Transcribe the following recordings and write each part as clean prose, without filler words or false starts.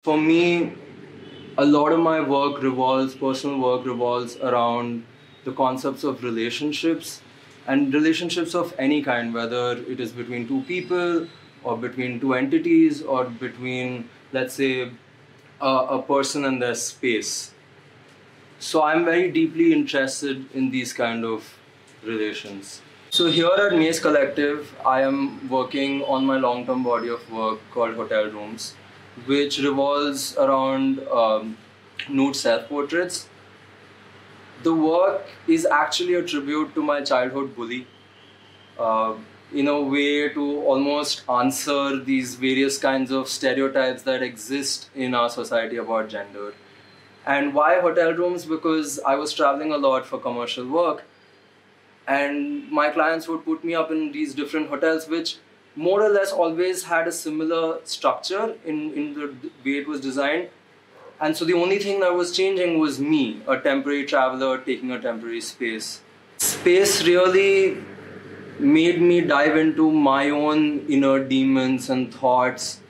For me, a lot of my personal work revolves around the concepts of relationships and relationships of any kind, whether it is between two people or between two entities or between, let's say, a person and their space. So I'm very deeply interested in these kind of relations. So here at Maze Collective, I am working on my long-term body of work called Hotel Rooms, which revolves around nude self-portraits. The work is actually a tribute to my childhood bully, uh, in a way to almost answer these various kinds of stereotypes that exist in our society about gender. And why hotel rooms? Because I was traveling a lot for commercial work, and my clients would put me up in these different hotels, which more or less always had a similar structure in the way it was designed. And so the only thing that was changing was me, a temporary traveler taking a temporary space. Space really made me dive into my own inner demons and thoughts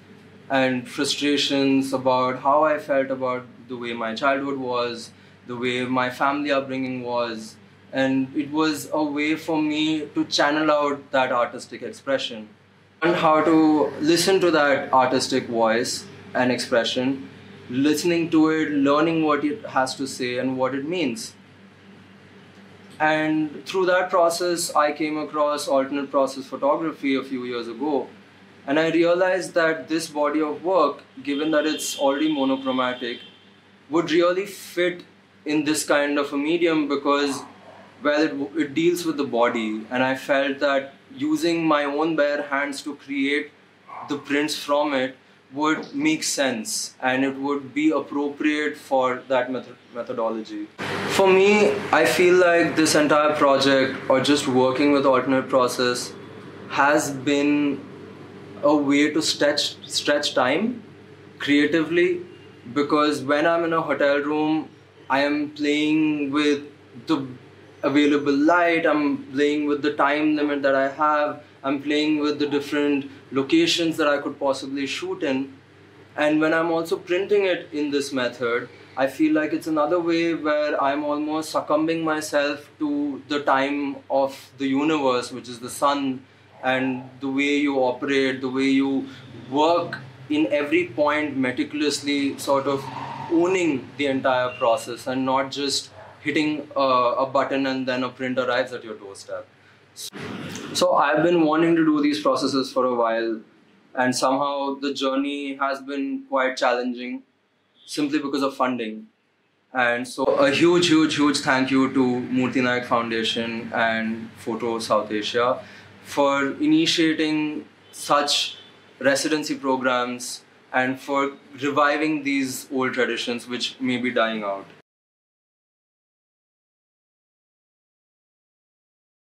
and frustrations about how I felt about the way my childhood was, the way my family upbringing was, and it was a way for me to channel out that artistic expression and how to listen to that artistic voice and expression, listening to it, learning what it has to say and what it means. And through that process, I came across alternate process photography a few years ago. And I realized that this body of work, given that it's already monochromatic, would really fit in this kind of a medium because, well, it deals with the body. And I felt that using my own bare hands to create the prints from it would make sense and it would be appropriate for that methodology. For me, I feel like this entire project or just working with alternate process has been a way to stretch time creatively, because when I'm in a hotel room, I am playing with the available light, I'm playing with the time limit that I have, I'm playing with the different locations that I could possibly shoot in. And when I'm also printing it in this method, I feel like it's another way where I'm almost succumbing myself to the time of the universe, which is the sun, and the way you operate, the way you work in every point meticulously, sort of owning the entire process and not just hitting a button and then a print arrives at your doorstep. So I've been wanting to do these processes for a while, and somehow the journey has been quite challenging simply because of funding. And so a huge thank you to Murthy Nayak Foundation and Photo South Asia for initiating such residency programs and for reviving these old traditions which may be dying out.